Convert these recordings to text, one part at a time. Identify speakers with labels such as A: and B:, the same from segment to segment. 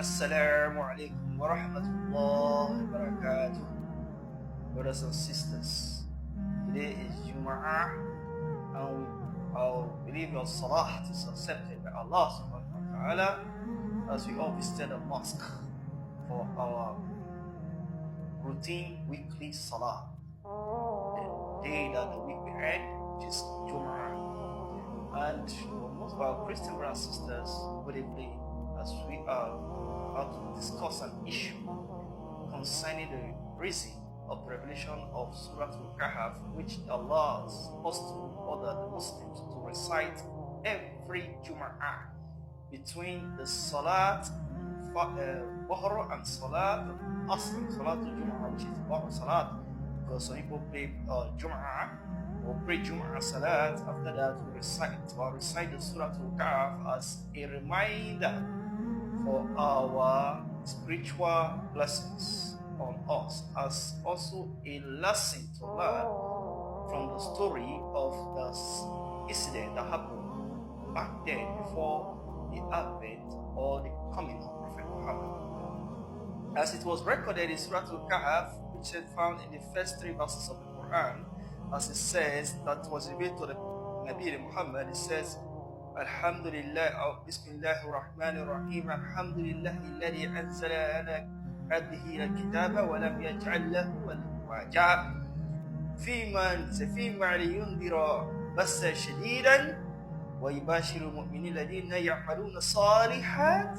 A: Assalamu alaikum wa rahmatullahi wa barakatuh. Brothers and sisters, today is Jum'ah, and I believe your salah is accepted by Allah subhanahu wa ta'ala as we all visited a mosque for our routine weekly salah, the day that the week will end, which is Jum'ah. And for most of our Christian brothers and sisters, good evening, as we are about to discuss an issue concerning the reason of the revelation of Surah Al-Kahf, which Allah is supposed to order the Muslims to recite every Jum'ah between the Salat Dhuhr and Salat Asr, Salat Jum'ah, which is Dhuhr Salat, because some people play Jum'ah or pray Jum'ah Salat. After that, we recite the Surah Al-Kahf as a reminder for our spiritual blessings on us, as also a lesson to learn from the story of the incident that happened back then before the advent or the coming of Prophet Muhammad. As it was recorded in Surah Al-Kahf, which is found in the first 3 verses of the Quran, as it says, that was revealed to the Nabi Muhammad, it says, Alhamdulillah, Bismillahir Rahmanir Rahim, Alhamdulillah alladhi anzala ala abdihi al-kitaba wa lam yaj'al lahu waja fima liyundira bassa shadidan wa yubashiru al-mu'minina alladhina ya'maluna salihat.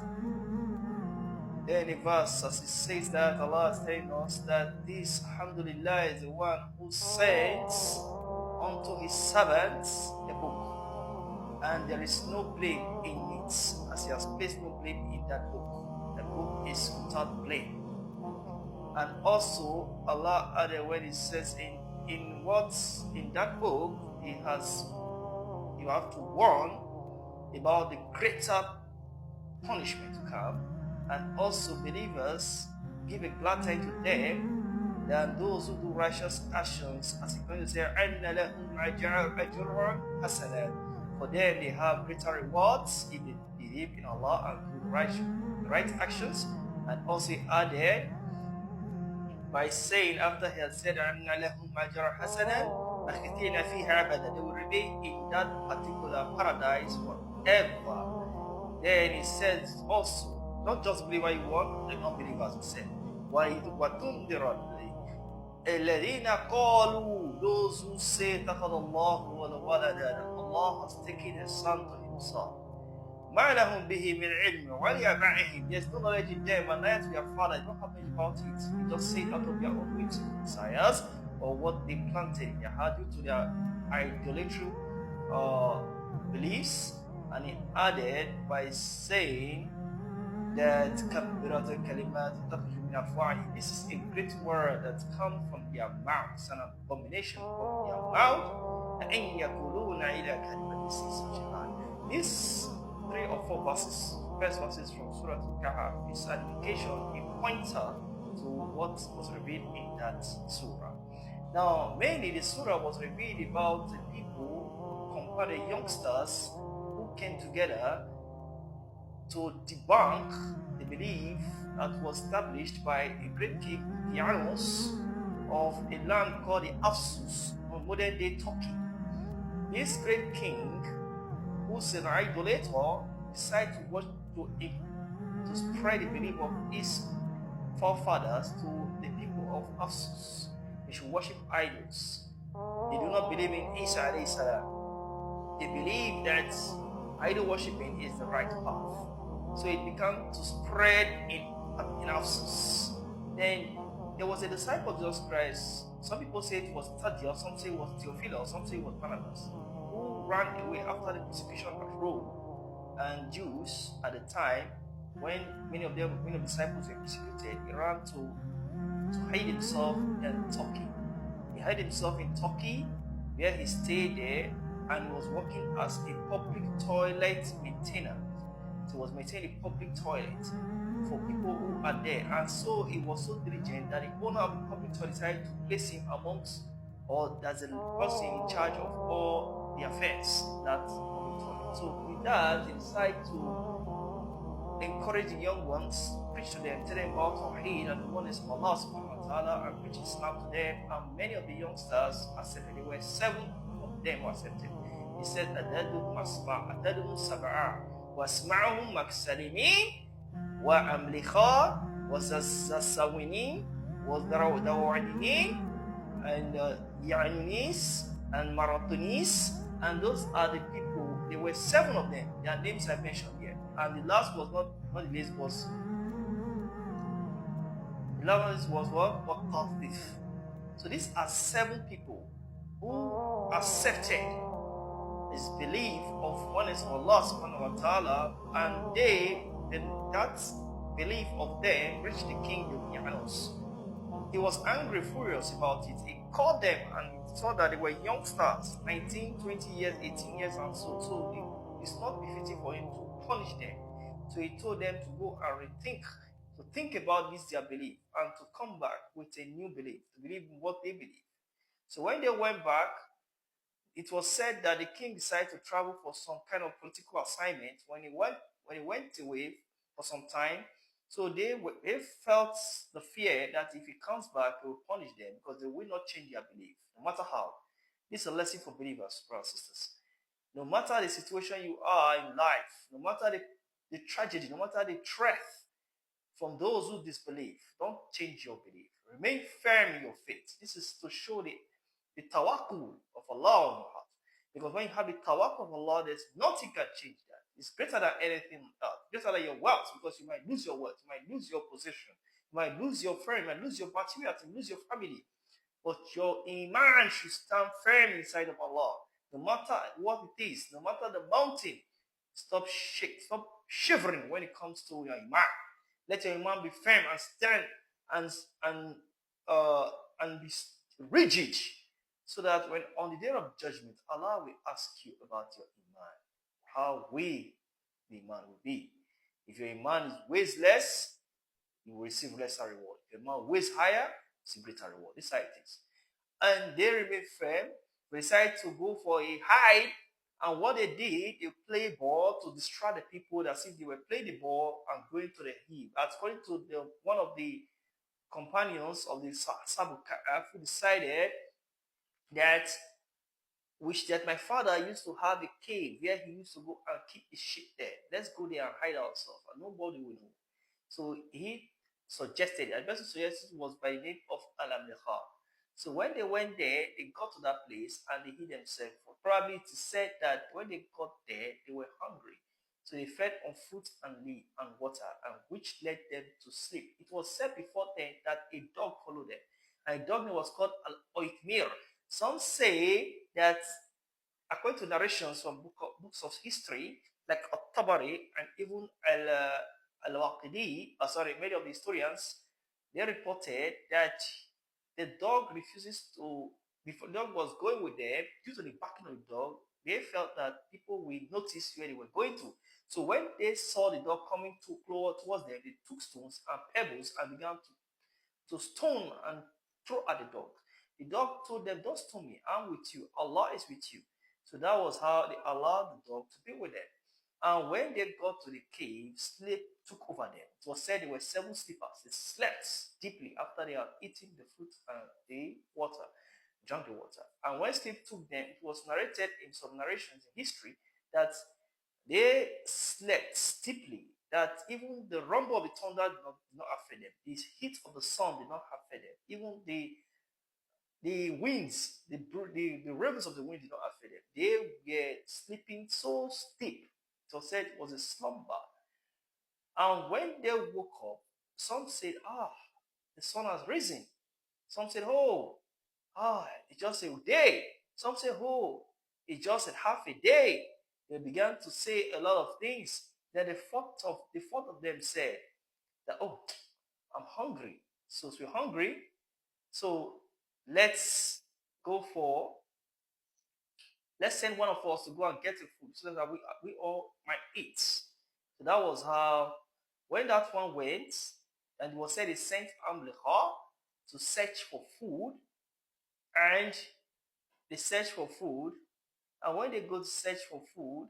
A: Then in verse, as it says that Allah is telling us that this Alhamdulillah is the one who sends unto his servants a book, and there is no blame in it, as he has placed no blame in that book. The book is without blame. And also Allah added when he says in that book you have to warn about the greater punishment to come, and also believers give a glad time to them than those who do righteous actions, as it's going to say, أَنَّ لَهُمْ أَجْرًا حَسَنًا. For them they have greater rewards if they believe in Allah and do right actions. And also added by saying, after he had said, أَنَّ لَهُمْ أَجْرًا حَسَنًا مَخْلِدِينَ فِيهَا أَبَدًا, they will remain in that particular paradise forever. Then he says also, not just believe what you want, the non-believers will say, وَتُنْذِرَ الَّذِينَ قَالُوا, those who say اتَّخَذَ اللَّهُ وَلَدًا, Allah has taken a son to himself. مَا لَهُمْ بِهِ مِنْ عِلْمٍ وَلِيَبَعِهِمْ, there's no knowledge in them, and neither to their father, they don't have much about it. They just say it out of their own whims and desires, or what they planted in their heart due to their idolatry beliefs. And he added by saying that this is a great word that comes from their mouths, an abomination from their mouth. These 3 or 4 verses, first verses from Surah Al-Kahf, is an indication, a pointer to what was revealed in that surah. Now, mainly the surah was revealed about the people, compared to youngsters who came together to debunk the belief that was established by a great king, Janus, of a land called the Afsus, on modern day Turkey. This great king, who's an idolator, decided to spread the belief of his forefathers to the people of Afsus. They should worship idols. They do not believe in Isa alayhi salam. They believe that idol worshipping is the right path. So it began to spread in Afsus. Then there was a disciple of Jesus Christ. Some people say it was Thaddeus, some say it was Theophilus, some say it was Barnabas, who ran away after the persecution of Rome and Jews at the time, when many of the disciples were persecuted. He ran to hide himself in Turkey. He hid himself in Turkey, where he stayed there and was working as a public toilet maintainer. So he was maintaining a public toilet for people who are there. And so he was so diligent that the owner of the public toilet decided to place him amongst, or as a person in charge of all the affairs that public toilet. So with that, he decided to encourage the young ones, preach to them, tell them about Tawheed and the oneness of Allah subhanahu wa ta'ala, and preach Islam to them. And many of the youngsters accepted. There were 7 of them who accepted. He said, Adaduhum sab'a, wasma'uhum maksalimin, wa amlikha, wa zassawinin, wa darawanimin, and Yanis and Maratonis, and those are the people. There were 7 of them. Their names I mentioned here, and the last was not the least was the last was what Qatif. So these are 7 people who accepted this belief of oneness of Allah subhanahu wa ta'ala, and that belief of them reached the king Yunus. He was angry, furious about it. He called them and saw that they were youngsters, 19, 20 years, 18 years, and so. So it's not befitting for him to punish them. So he told them to go and rethink, to think about this their belief, and to come back with a new belief, to believe in what they believe. So when they went back, it was said that the king decided to travel for some kind of political assignment. When he went away for some time, so they felt the fear that if he comes back, he will punish them because they will not change their belief, no matter how. This is a lesson for believers, brothers and sisters. No matter the situation you are in life, no matter the tragedy, no matter the threat from those who disbelieve, don't change your belief. Remain firm in your faith. This is to show the tawakkul of Allah on your heart. Because when you have the tawakkul of Allah, there's nothing can change that. It's greater than anything else. Greater than your wealth, because you might lose your wealth, you might lose your position, you might lose your friend, you might lose your material, you might lose your family. But your iman should stand firm inside of Allah. No matter what it is, no matter the mountain, stop shivering when it comes to your iman. Let your iman be firm and stand and and and be rigid, so that when on the day of judgment, Allah will ask you about your iman, how we the iman will be. If your iman weighs less, you will receive lesser reward. If your iman weighs higher, it's a greater reward. This is how it is. And they remained firm. They decided to go for a hide. And what they did, they played ball to distract the people as if they were playing the ball and going to the hill. According to one of the companions of the Sabu Ka'af, who decided that that my father used to have a cave where he used to go and keep his sheep there. Let's go there and hide ourselves, and nobody will know. So he suggested, the person suggested was by the name of Al-Amliha. So when they went there, they got to that place and they hid themselves. Probably it is said that when they got there, they were hungry. So they fed on fruit and leaf and water, and which led them to sleep. It was said before then that a dog followed them. And a dog name was called Al-Oitmir. Some say that, according to narrations from books of history, like At-Tabari and even Al-Waqidi, many of the historians, they reported that the dog refuses to, before the dog was going with them, due to the barking of the dog, they felt that people will notice where they were going to. So when they saw the dog coming towards them, they took stones and pebbles and began to stone and throw at the dog. The dog told them, "Don't stone me, I'm with you. Allah is with you." So that was how they allowed the dog to be with them. And when they got to the cave, sleep took over them. It was said there were 7 sleepers. They slept deeply after they had eaten the fruit and the water, drank the water. And when sleep took them, it was narrated in some narrations in history that they slept deeply, that even the rumble of the thunder did not affect them. The heat of the sun did not affect them. Even the winds, the ravens of the wind did not affect them. They were sleeping so deep. It was said it was a slumber. And when they woke up, some said, the sun has risen. Some said, it's just a day. Some said, it's just a half a day. They began to say a lot of things. Then the fourth of them said that, I'm hungry. So we're hungry. So let's go for, let's send one of us to go and get the food so that we all might eat. So that was how, when that one went, and it was said he sent Amlecha to search for food, and they searched for food. And when they go to search for food,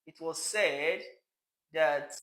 A: it was said that